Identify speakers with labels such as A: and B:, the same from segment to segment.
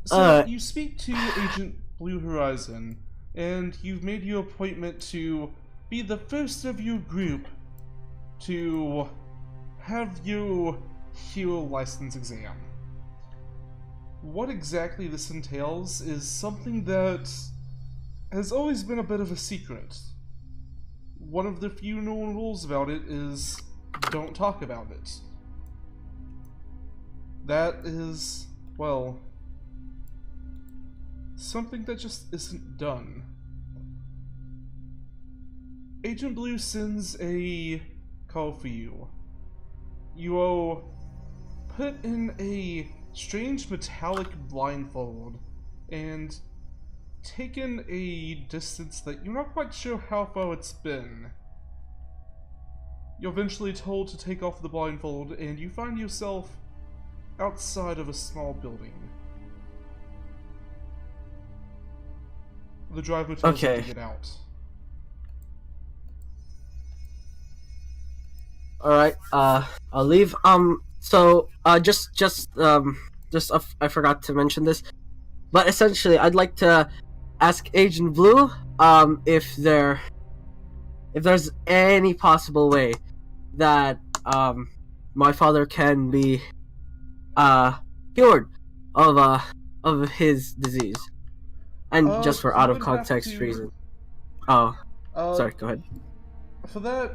A: So you speak to Agent Blue Horizon, and you've made your appointment to be the first of your group to have your hero license exam. What exactly this entails is something that has always been a bit of a secret. One of the few known rules about it is don't talk about it. That is, well, something that just isn't done. Agent Blue sends a call for you. You are put in a strange metallic blindfold and taken a distance that you're not quite sure how far it's been. You're eventually told to take off the blindfold, and you find yourself outside of a small building. The driver tells you to get out.
B: Alright, I'll leave. I forgot to mention this, but essentially, I'd like to ask Agent Blue, if there's any possible way that, my father can be, cured of his disease. And just for out of context reason. Oh, sorry, go ahead.
A: For that,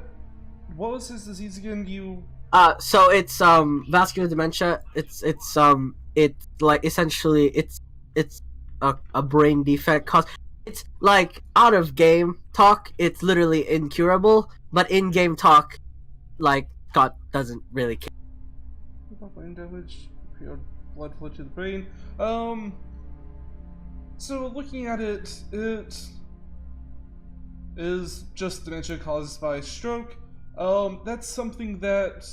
A: what was his disease again?
B: So it's vascular dementia. It's like essentially it's a brain defect cause it's like out of game talk it's literally incurable, but in game talk like Scott doesn't really care.
A: Brain damage, blood flow to the brain. So looking at it, it is just dementia caused by stroke. That's something that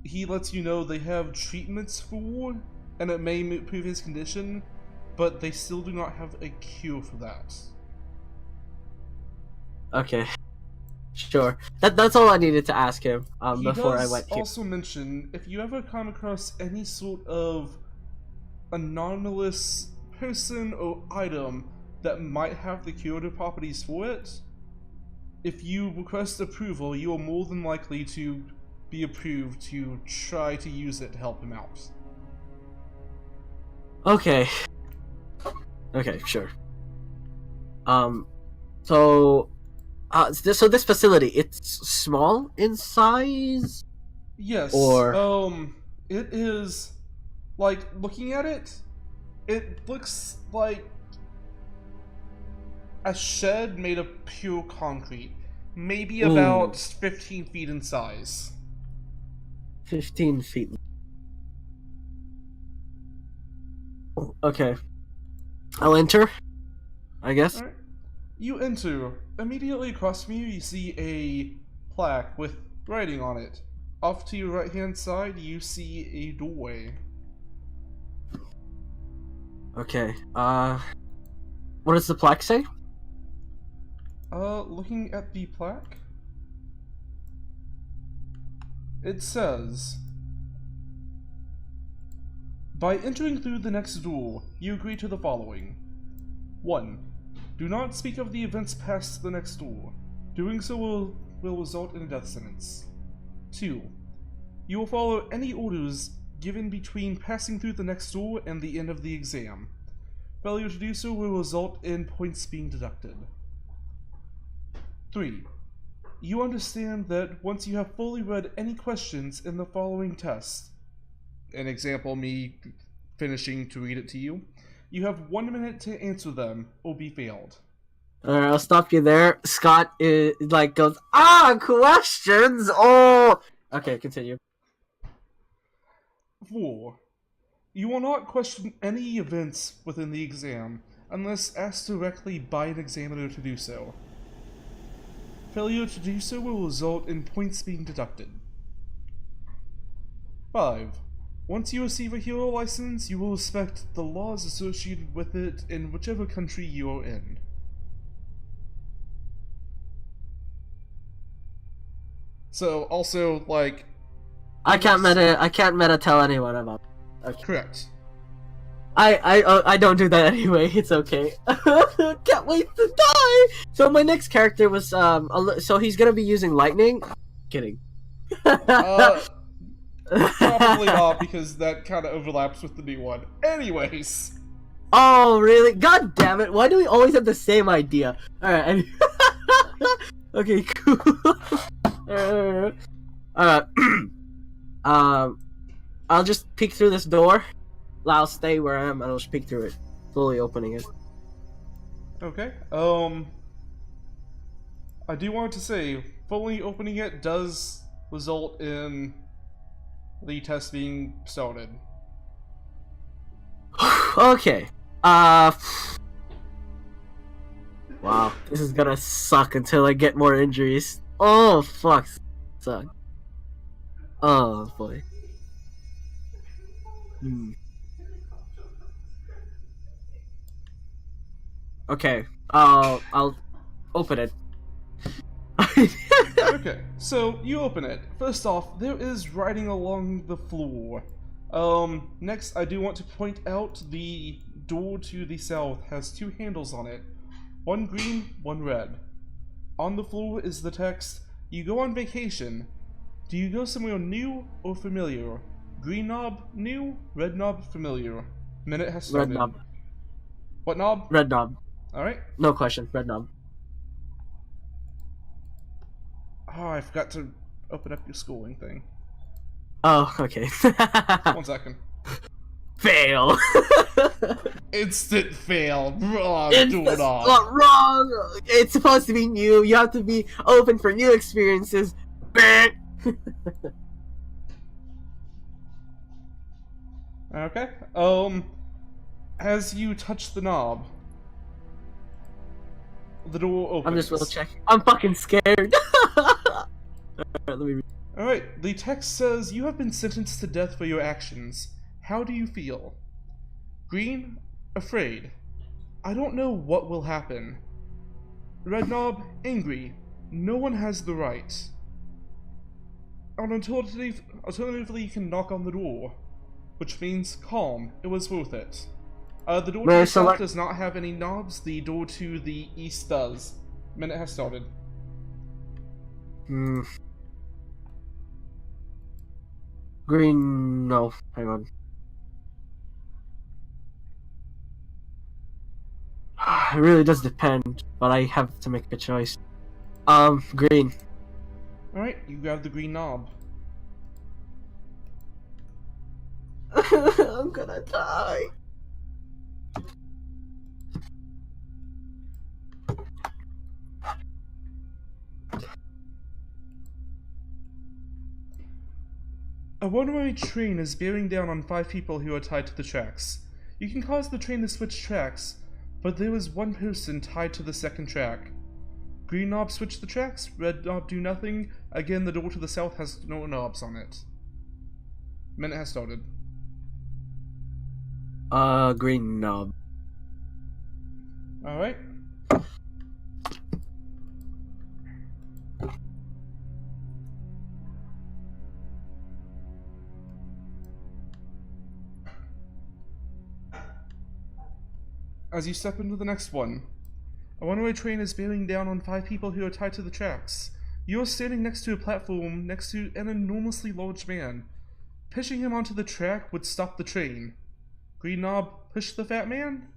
A: he lets you know they have treatments for, and it may improve his condition, but they still do not have a cure for that.
B: Okay. Sure. That's all I needed to ask him before I went
A: here. He does also mention, if you ever come across any sort of anomalous person or item that might have the curative properties for it, if you request approval, you are more than likely to be approved to try to use it to help him out.
B: Okay. Okay, sure. So this facility, it's small in size?
A: Yes.
B: Or
A: it is, like, looking at it, it looks like a shed made of pure concrete. Maybe about 15 feet in size.
B: 15 feet. Okay. I'll enter, I guess.
A: Alright. You enter. Immediately across from you, you see a plaque with writing on it. Off to your right-hand side, you see a doorway.
B: Okay. What does the plaque say?
A: Looking at the plaque, it says, by entering through the next door, you agree to the following. 1. Do not speak of the events past the next door. Doing so will result in a death sentence. 2. You will follow any orders given between passing through the next door and the end of the exam. Failure to do so will result in points being deducted. 3. You understand that once you have fully read any questions in the following test, an example, me finishing to read it to you, you have 1 minute to answer them or be failed.
B: Alright, I'll stop you there. Scott goes, questions! Oh! Okay, continue.
A: 4. You will not question any events within the exam unless asked directly by an examiner to do so. Failure to do so will result in points being deducted. 5. Once you receive a hero license, you will respect the laws associated with it in whichever country you are in. So, also, like...
B: I can't meta tell anyone about it.
A: Okay. Correct.
B: I don't do that anyway. It's okay. Can't wait to die. So my next character was so he's gonna be using lightning. Kidding.
A: Probably not, because that kind of overlaps with the new one. Anyways.
B: Oh really? God damn it! Why do we always have the same idea? All right. Okay. Cool. I'll just peek through this door. I'll stay where I am and I'll just peek through it, slowly opening it.
A: Okay. I do want to say, fully opening it does result in the test being started.
B: Okay. Wow, this is gonna suck until I get more injuries. Oh fuck, suck. Oh boy. Okay, I'll open it.
A: Okay, so you open it. First off, there is writing along the floor. Next, I do want to point out the door to the south has two handles on it. One green, one red. On the floor is the text, "You go on vacation. Do you go somewhere new or familiar? Green knob, new. Red knob, familiar." Minute has started.
B: Red knob.
A: What knob?
B: Red knob.
A: Alright.
B: No question, red knob.
A: Oh, I forgot to open up your schooling thing.
B: Oh, okay.
A: 1 second.
B: Fail.
A: Instant fail. Wrong.
B: It's wrong. It's supposed to be new. You have to be open for new experiences.
A: Okay. As you touch the knob, the door opens.
B: I'm just double checking. I'm fucking scared. Let me read.
A: Alright, the text says, "You have been sentenced to death for your actions. How do you feel?" Green, afraid. "I don't know what will happen." Red knob, angry. "No one has the right." Alternatively, you can knock on the door, which means calm. It was worth it. The door to the south does not have any knobs. The door to the east does. Minute has started.
B: Green, no. Hang on. It really does depend, but I have to make a choice. Green.
A: Alright, you grab the green knob.
B: I'm gonna die.
A: A one-way train is bearing down on 5 people who are tied to the tracks. You can cause the train to switch tracks, but there is one person tied to the second track. Green knob switch the tracks, red knob do nothing. Again, the door to the south has no knobs on it. Minute has started.
B: Green knob.
A: Alright. As you step into the next one, a one-way train is bearing down on 5 people who are tied to the tracks. You are standing next to a platform next to an enormously large man. Pushing him onto the track would stop the train. Green knob, push the fat man.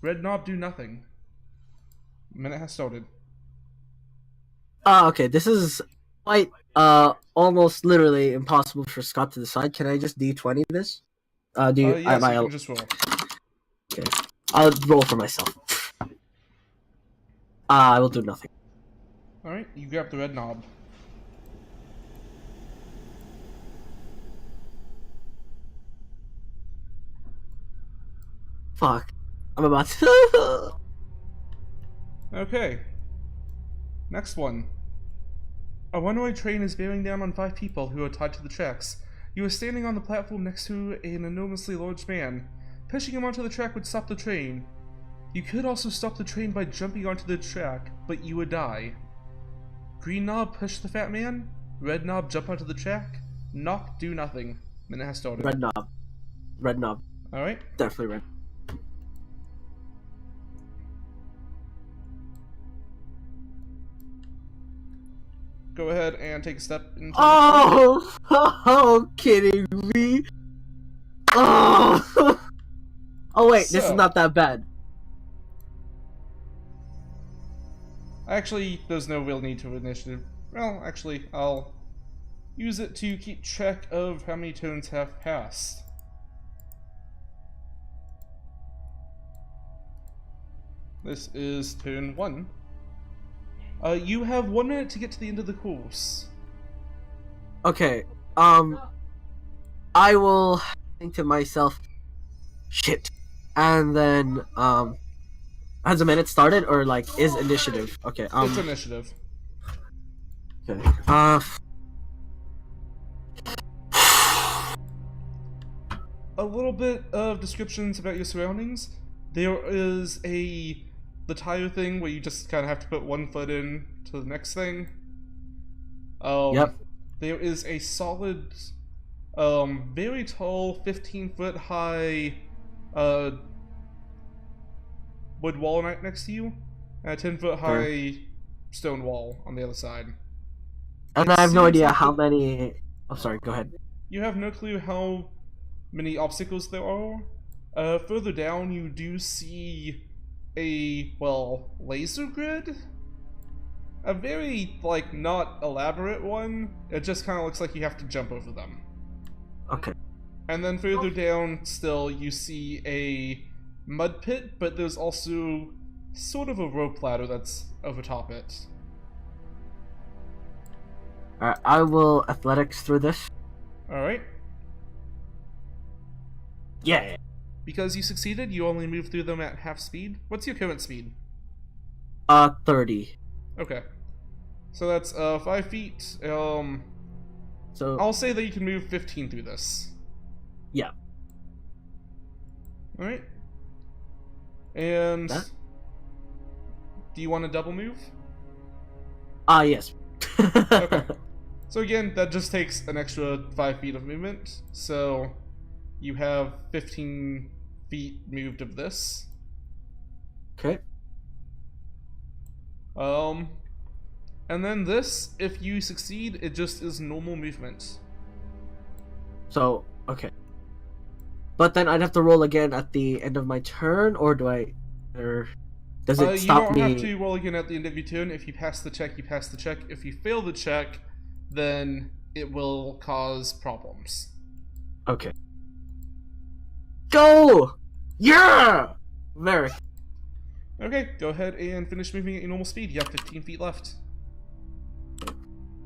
A: Red knob, do nothing. Minute has started.
B: Okay, this is quite, almost literally impossible for Scott to decide. Can I just D20 this?
A: Yes, you can just roll.
B: Okay. I'll roll for myself. I will do nothing.
A: Alright, you grab the red knob.
B: Fuck. I'm about to...
A: Okay. Next one. A one-way train is bearing down on 5 people who are tied to the tracks. You are standing on the platform next to an enormously large man. Pushing him onto the track would stop the train. You could also stop the train by jumping onto the track, but you would die. Green knob, push the fat man. Red knob, jump onto the track. Knock, do nothing. Minute has started.
B: Red knob. Red knob.
A: Alright.
B: Definitely red.
A: go ahead and take a step into
B: Oh, oh, kidding me? Oh, oh wait, this is
A: So-
B: not that bad.
A: Actually, there's no real need to initiative. Well, actually, I'll use it to keep track of how many turns have passed. This is turn 1. You have 1 minute to get to the end of the course.
B: Okay, I will think to myself, shit, and then has a minute started or like is initiative? Okay,
A: It's initiative.
B: okay,
A: A little bit of descriptions about your surroundings. There is the tire thing where you just kind of have to put 1 foot in to the next thing.
B: Yep.
A: There is a solid, very tall, 15-foot high, wood wall right next to you, and a 10-foot high stone wall on the other side.
B: and
A: It
B: I have no
A: seems
B: idea
A: like
B: how
A: the-
B: many. Oh, sorry, go ahead.
A: You have no clue how many obstacles there are. Further down, you do see a, well, laser grid? A very, like, not elaborate one. It just kind of looks like you have to jump over them.
B: Okay,
A: And then further down, still, you see a mud pit, but there's also sort of a rope ladder that's over top it.
B: alright, I will athletics through this.
A: Alright?
B: Yeah.
A: Because you succeeded, you only move through them at half speed. What's your current speed?
B: 30.
A: Okay. So that's 5 feet.
B: So
A: I'll say that you can move 15 through this.
B: yeah.
A: Alright. And
B: That-
A: do you want to double move?
B: Yes.
A: Okay. So again, that just takes an extra 5 feet of movement. So you have 15 feet moved of this.
B: Okay.
A: And then this, if you succeed, it just is normal movement.
B: So okay. But then I'd have to roll again at the end of my turn, or do I? Or does it
A: You
B: stop
A: don't
B: me?
A: have to roll again at the end of your turn. If you pass the check, you pass the check. If you fail the check, then it will cause problems.
B: Okay. Go! Yeah! Merrick.
A: Okay, go ahead and finish moving at your normal speed. You have 15 feet left.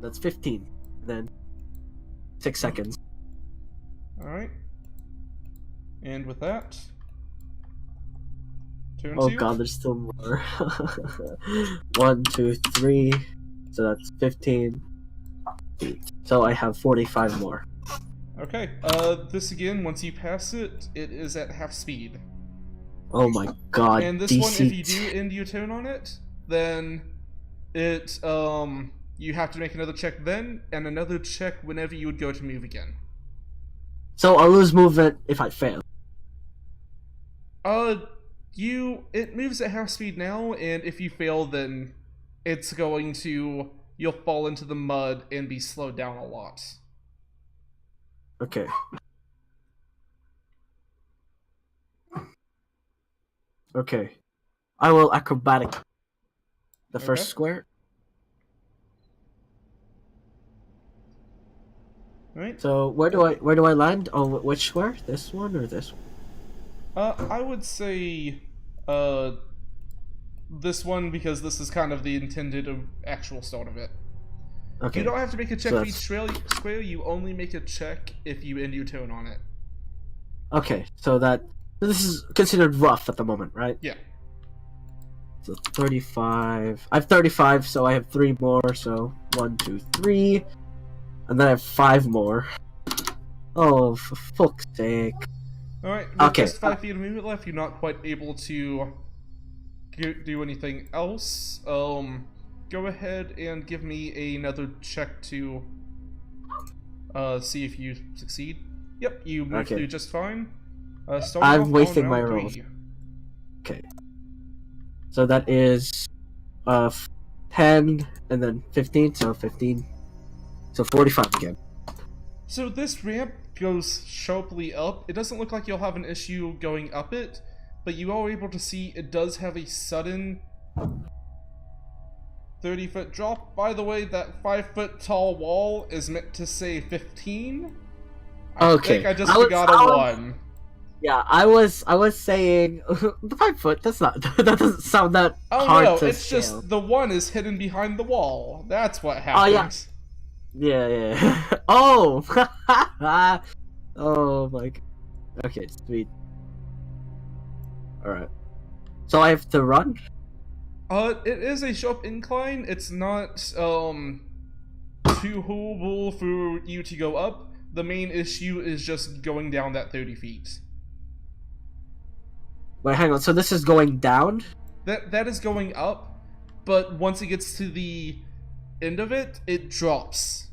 B: That's 15. Then 6 seconds.
A: Alright. And with that, turn
B: Oh
A: 2.
B: god, there's still more. 1, 2, 3. So that's 15. So I have 45 more.
A: Okay, this again, once you pass it, it is at half speed.
B: Oh my god.
A: And this
B: DC.
A: one, if you do end your turn on it, then it, you have to make another check then, and another check whenever you would go to move again.
B: So I'll lose movement if I fail.
A: It moves at half speed now, and if you fail, then it's going to, you'll fall into the mud and be slowed down a lot.
B: Okay. Okay. I will acrobatic the first
A: Okay.
B: square.
A: Alright?
B: So where do I land? Oh, which square? This one or this one?
A: I would say, this one, because this is kind of the intended actual start of it.
B: Okay.
A: You don't have to make a check
B: So
A: for each square, you only make a check if you end your turn on it.
B: Okay, so this is considered rough at the moment, right?
A: Yeah.
B: So 35. I have 35, so I have 3 more. So 1, 2, 3, and then I have 5 more. Oh, for fuck's sake!
A: Alright, with
B: Okay.
A: just 5 feet of movement left, you're not quite able to do anything else. Go ahead and give me another check to see if you succeed. Yep, you moved
B: Okay.
A: through just fine.
B: I'm
A: off on
B: wasting my
A: round
B: rolls.
A: 3.
B: Okay. So that is 10, and then 15, so 15. So 45 again.
A: So this ramp goes sharply up. It doesn't look like you'll have an issue going up it, but you are able to see it does have a sudden 30-foot drop. By the way, that 5-foot tall wall is meant to say 15. I think I just forgot a 1.
B: Yeah, I was saying the 5 foot. That doesn't sound that hard
A: no,
B: to
A: it's
B: scale.
A: just the 1 is hidden behind the wall. That's what happens.
B: Yeah. Oh. Oh my god. Okay, sweet. All right. So I have to run.
A: It is a sharp incline. It's not too horrible for you to go up. The main issue is just going down that 30 feet.
B: Wait, hang on. So this is going down?
A: That is going up, but once it gets to the end of it, it drops.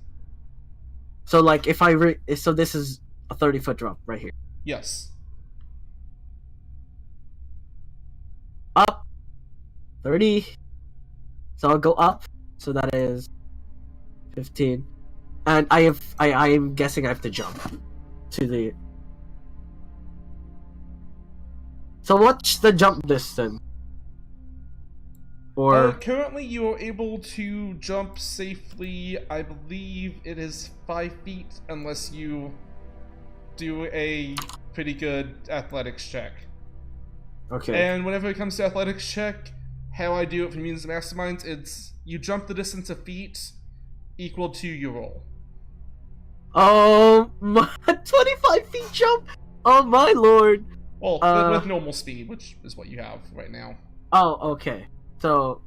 B: So like if so this is a 30-foot drop right here.
A: Yes.
B: Up 30. So I'll go up. So that is 15. And I am guessing I have to jump to the. So what's the jump distance? Or
A: currently you are able to jump safely. I believe it is 5 feet unless you do a pretty good athletics check.
B: okay.
A: And whenever it comes to athletics check, how I do it for Mutants and Masterminds, it's you jump the distance of feet equal to your roll.
B: Oh my 25 feet jump! Oh my lord!
A: Well, with normal speed, which is what you have right now.
B: Oh, okay. So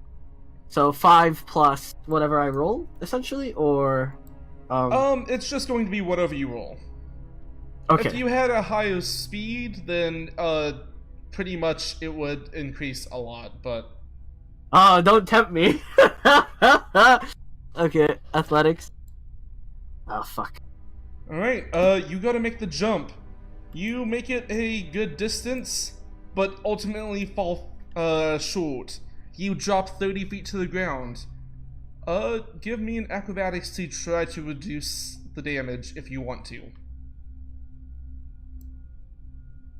B: 5 plus whatever I roll, essentially, or
A: it's just going to be whatever you roll.
B: okay.
A: If you had a higher speed, then pretty much it would increase a lot, but
B: Oh, don't tempt me. Okay, athletics. Oh fuck.
A: Alright, you gotta make the jump. You make it a good distance, but ultimately fall short. You drop 30 feet to the ground. Give me an acrobatics to try to reduce the damage if you want to.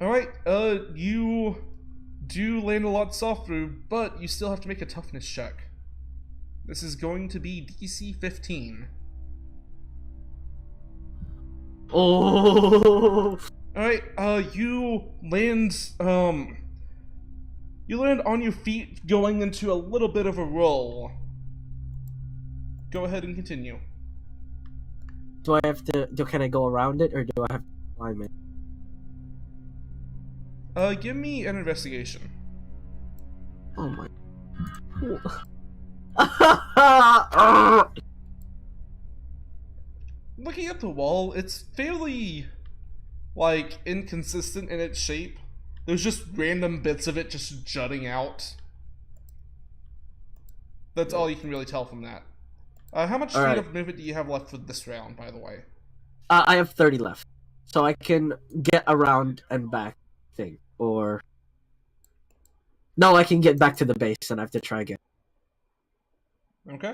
A: Alright, you do land a lot softer, but you still have to make a toughness check. This is going to be DC 15.
B: Oh.
A: Alright, you land on your feet going into a little bit of a roll. Go ahead and continue.
B: Do I have to? Can I go around it, or do I have to climb it?
A: Give me an investigation.
B: Oh my.
A: Looking at the wall, it's fairly, like, inconsistent in its shape. There's just random bits of it just jutting out. That's all you can really tell from that. How much speed of movement do you have left for this round, by the way?
B: I have 30 left. So I can get around and back, I think. Or... No, I can get back to the base and I have to try again.
A: Okay.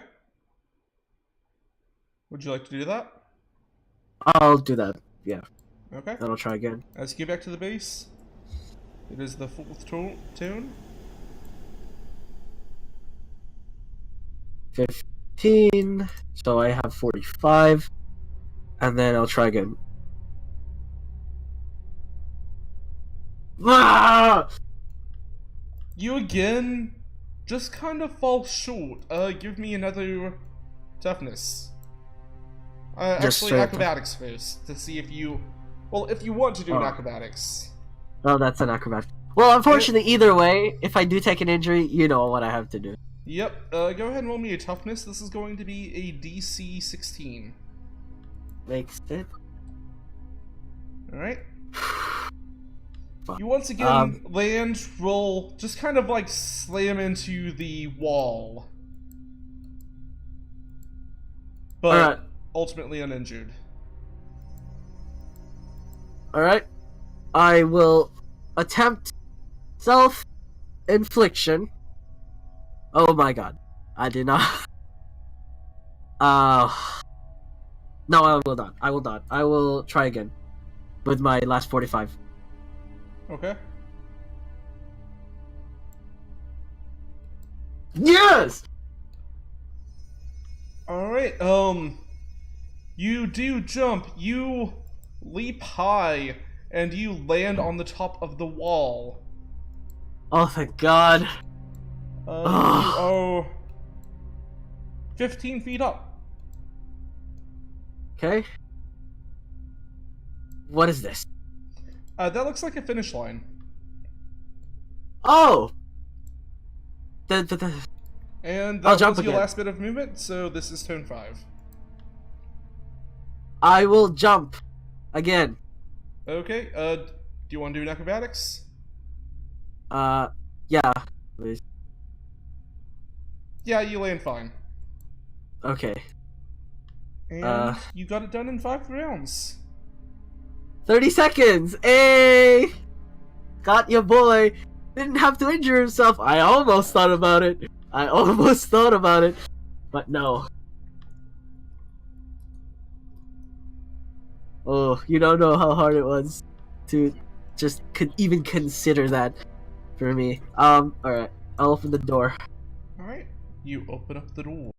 A: Would you like to do that?
B: I'll do that, yeah.
A: Okay.
B: Then I'll try again.
A: As you get back to the base, it is the 4th tune.
B: 15, so I have 45, and then I'll try again. Ah!
A: You again just kind of fall short. Give me another toughness. Actually, acrobatics first, to see if you... Well, if you want to do an acrobatics.
B: Oh, that's an acrobatic. Well, unfortunately, either way, if I do take an injury, you know what I have to do.
A: Yep, go ahead and roll me a toughness. This is going to be a DC 16.
B: Makes it.
A: Alright. You once again land, roll, just kind of like slam into the wall. But ultimately uninjured.
B: Alright. I will attempt self-infliction. Oh my god. I did not. Uh, no, I will not. I will not. I will try again with my last 45.
A: Okay.
B: Yes.
A: Alright, you do jump, you leap high, and you land on the top of the wall.
B: Oh, thank God.
A: You are 15 feet up.
B: Okay. What is this?
A: That looks like a finish line.
B: Oh.
A: And
B: I'll
A: that
B: jump
A: was your
B: again.
A: last bit of movement, so this is turn 5.
B: I will jump again.
A: Okay, do you want to do an acrobatics?
B: Yeah. Please.
A: Yeah, you land fine.
B: Okay.
A: And you got it done in 5 rounds.
B: 30 seconds. Hey, got your boy. Didn't have to injure himself. I almost thought about it. But no. Oh, you don't know how hard it was to just even consider that for me. Alright. I'll open the door.
A: Alright, you open up the door.